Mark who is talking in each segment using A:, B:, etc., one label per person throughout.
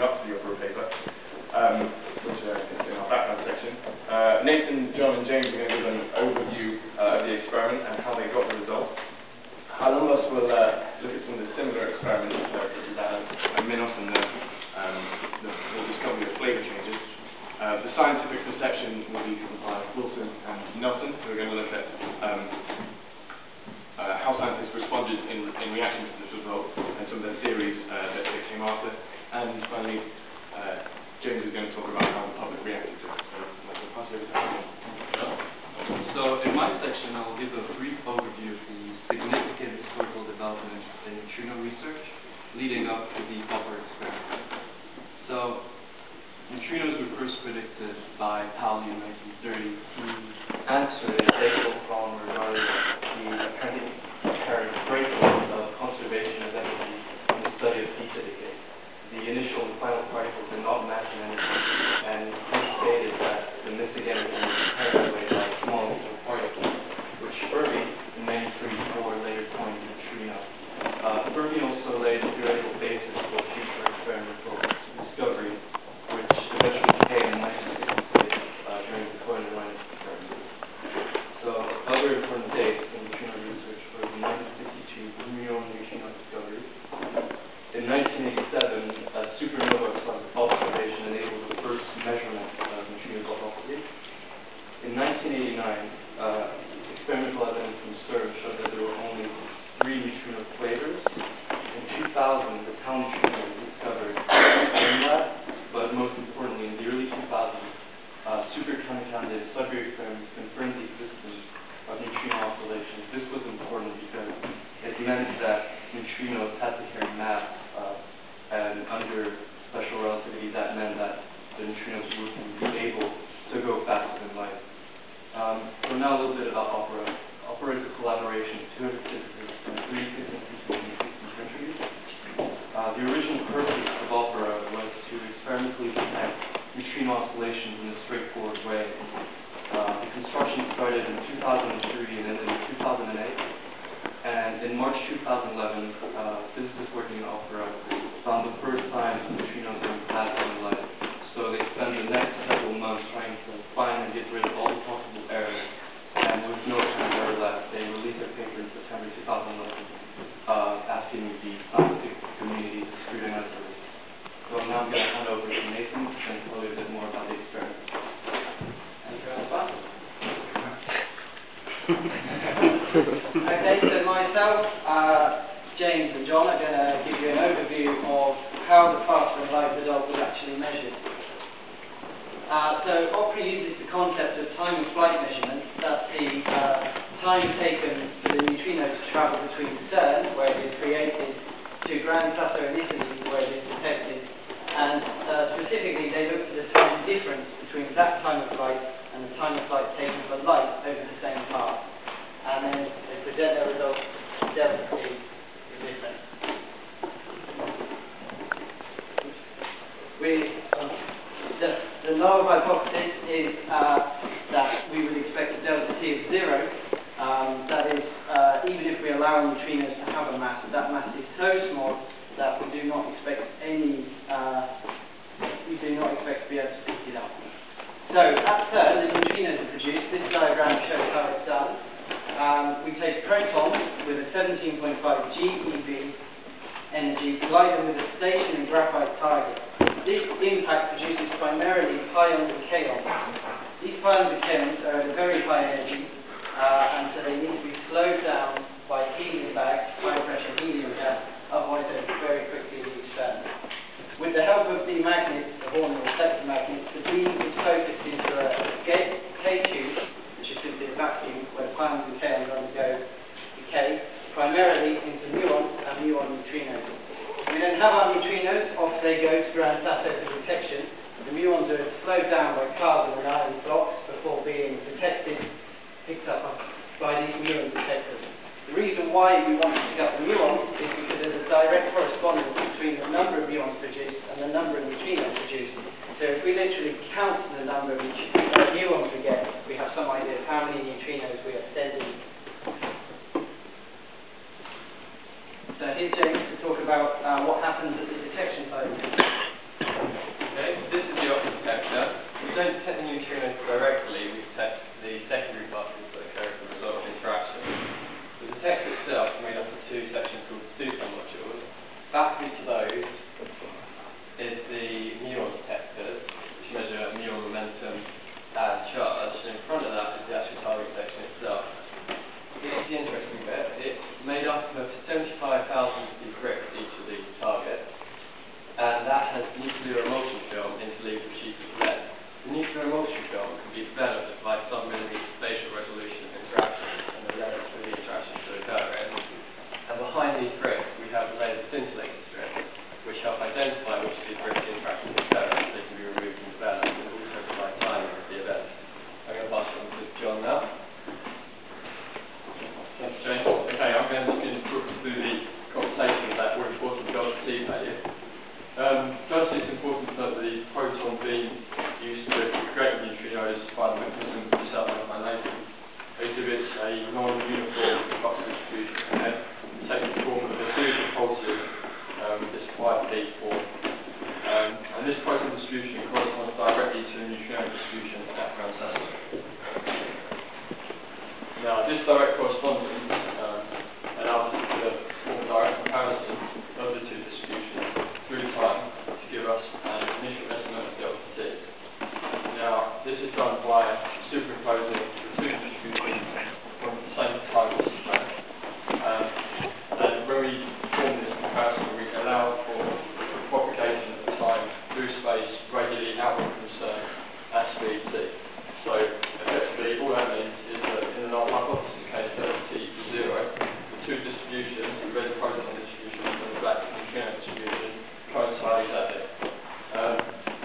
A: up to the Opera paper, which is in our background section. Nathan, John and James are going to give an overview of the experiment and how they got the results. Alan will look at some of the similar experiments that we ran at Minos and the discovery of flavour changes. The scientific perception will be covered by Wilson and Nelson, who are going to look at how scientists responded in reaction to this result and some of their theories that they came after. And finally, James is going to talk about how the public reacted to it. So I'll pass it over to Alan.
B: So in my section, I will give a brief overview of the significant historical developments in neutrino research leading up to the Opera experiment. So neutrinos were first predicted by Pauli in 1930. He answered a technical problem regarding the apparent breakdown of conservation of energy in the study of theta decay. The initial and final particles did not match in energy, and he stated that the missing energy was carried away by small neutral particles, which Fermi in 1934 later coined neutrino. Fermi also laid the theoretical basis for future experimental discovery, which eventually came in 1966 during the Cohen-Ryan experiment. So other important dates in neutrino research were the 1962 muon neutrino discovery. In 1987, a supernova observation enabled the first measurement of neutrino velocity. In 1989, experimental evidence from CERN showed that there were only 3 neutrino flavors. In 2000, the tau neutrino was discovered in lab, but most importantly, in the early 2000s, super-confounded Sudbury experiments confirmed the existence of neutrino oscillations. This was important because it meant that neutrinos had to carry mass, and under special relativity, that meant that the neutrinos would be able to go faster than light. So now a little bit about Opera. Opera is a collaboration of 200 physicists from 3 different institutes in the 16th century. The original purpose of Opera was to experimentally detect neutrino oscillations in a straightforward way. The construction started in 2003 and ended in 2008. And in March 2011, physicists working in Opera found the first signs of neutrinos going faster than light. So they spent the next several months trying to find and get rid of all the possible errors. And with no time error left, they released their paper in September 2011, asking the scientific community to scrutinize the results. So now I'm going to hand over to Nathan to tell you a bit more about the experiment.
C: Thank you very much. Okay, so myself, James and John are going to give you an overview of how the faster than light result was actually measured. So Opera uses the concept of time of flight measurement. That's the time taken for the neutrino to travel between CERN, where it is created, to Gran Sasso in Italy, where it is detected. And specifically, they look for the time difference between that time of flight and the time of flight taken for light over the same path. And then they present their results, delta T is different. The null hypothesis is that we would expect a delta T of 0. That is, even if we allow neutrinos to have a mass, that mass is so small that we do not expect to be able to pick it up. So at CERN, the neutrinos are produced. This diagram shows how it's done. We take protons with a 17.5 GeV energy, collide them with a stationary graphite target. This impact produces primarily pions and kaons. These pions and kaons are at a very high energy, and so they need to be slowed down by helium bags, high pressure helium gas, otherwise they will very quickly be expelled. With the help of the magnets, the Horn reflector magnets, the beam is focused into a K-tube, which is simply a vacuum where pions and kaons undergo decay, primarily into muons and muon neutrinos. We then have our neutrinos, off they go to Gran Sasso for detection. The muons are slowed down by carbon and iron blocks before being detected, picked up by these muon detectors. The reason why we want to pick up the muons is because there's a direct correspondence between the number of muons produced and the number of neutrinos produced. So if we literally count the number of muons we get, we have some idea of how many neutrinos we are sending. So here's James to talk about what happens at the detection site.
D: of the two distributions through time to give us an initial estimate of delta T. Now, this is done by superimposing the two distributions from the same time span. And when we perform this comparison, we allow for propagation of time through space radially outward from CERN at speed t. So, effectively, all that means is that in the hypothesis case delta T is 0, the two distributions, the red proton distribution and the black neutrino distribution, coincide exactly.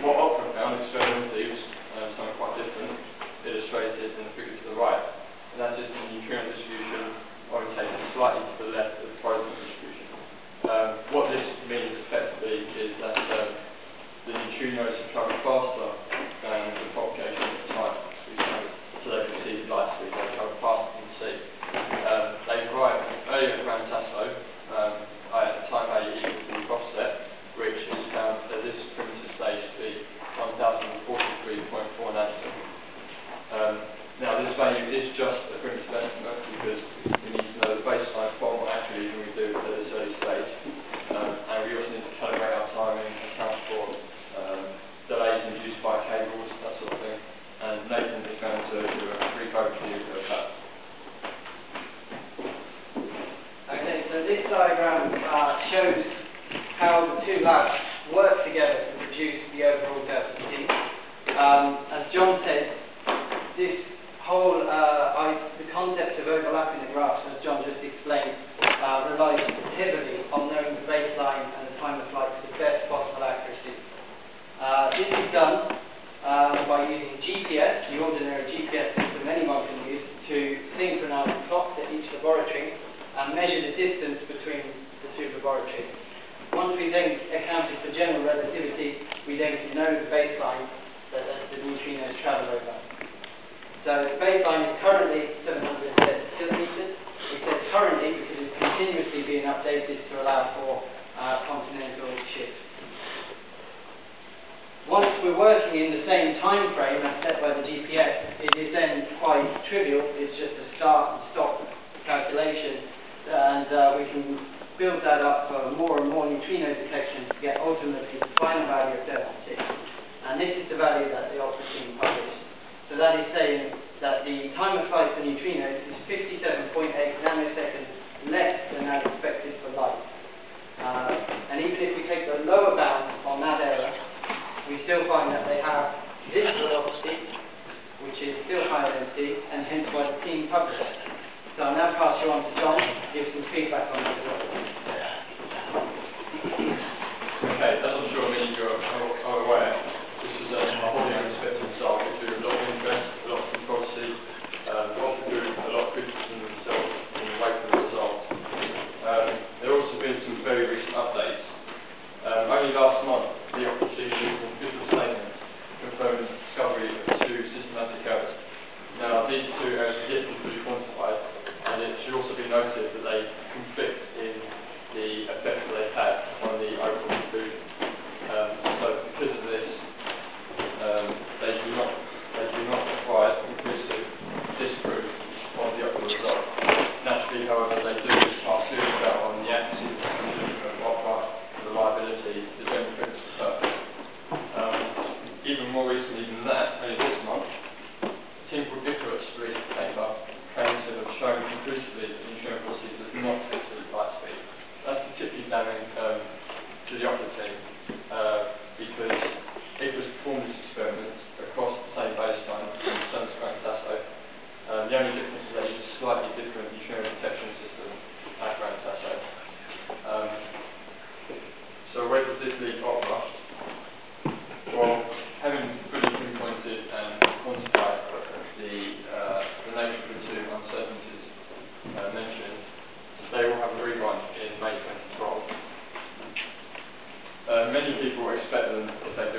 D: What Opera found experimentally was something quite different, illustrated in the figure to the right, and that is the neutrino distribution orientated slightly to the left of the proton distribution. What this means effectively is that the neutrinos have travelled faster than the propagation of time, so they can see light speed, they travel faster than c. They arrived earlier at Grand Tasso at a time value equal to the offset, which is found at this primitive stage to be 1043.4 nanoseconds. Now this value is just a primitive estimate because we need to know the baseline far more accurately than we do at this early stage. And we also need to calibrate our timing, account for delays induced by cables, that sort of thing. And Nathan is going to do a brief overview of that.
C: Okay, so this diagram shows how the two labs work together to produce the overall delta T. As John said, this whole the concept of overlapping the graphs, as John just explained, relies heavily on knowing the baseline and the time of flight to the best possible accuracy. This is done by using GPS, the ordinary GPS system anyone can use, to synchronize the clocks at each laboratory and measure the distance between the two laboratories. Once we then accounted for general relativity, we then can know the baseline that the neutrinos travel over. So the baseline is currently 730 kilometers. It says currently because it's continuously being updated to allow for continental shifts. Once we're working in the same time frame as set by the GPS, it is then quite trivial. It's just a start and stop calculation, and we can build that up for more and more neutrino detections to get ultimately the final value of delta T. And this is the value that the Opera team published. So that is saying that the time of flight for neutrinos is 57.8 nanoseconds less than as expected for light. And even if we take the lower bound on that error, we still find that they have this velocity, which is still higher than t, and hence why the team published it. So I'll now pass you on to John to give some feedback on that as well.
D: Okay, as I'm sure many of you are aware, this is a wholly unexpected result. It drew a lot of interest, a lot of controversy, often drew a lot of criticism themselves in the wake of the result. There have also been some very recent updates. Only last month, the Opera team released an official statement confirming the discovery of two systematic errors. Now, these two errors are yet to be fully quantified, and it should also be noted that they conflict in the effects that they had on the overall conclusion. So, because of this, they do not provide conclusive disproof of the Opera result. Naturally, however, they do cast serious doubt on the accuracy of Opera, reliability, the general principle purpose. Even more recently than that, only this month, a team called Icarus released a paper claiming to have shown conclusively that the neutrino velocity does not exceed light speed. That's particularly damning to the Opera team because Icarus performed this experiment across the same baseline from CERN's Grand Tasso. The only difference is they use a slightly different neutrino detection system at Grand Tasso. So where does this leave Opera? Well, having fully pinpointed and quantified the nature of the two uncertainties mentioned, they will have a rerun in May 2012. Many people expect them, if they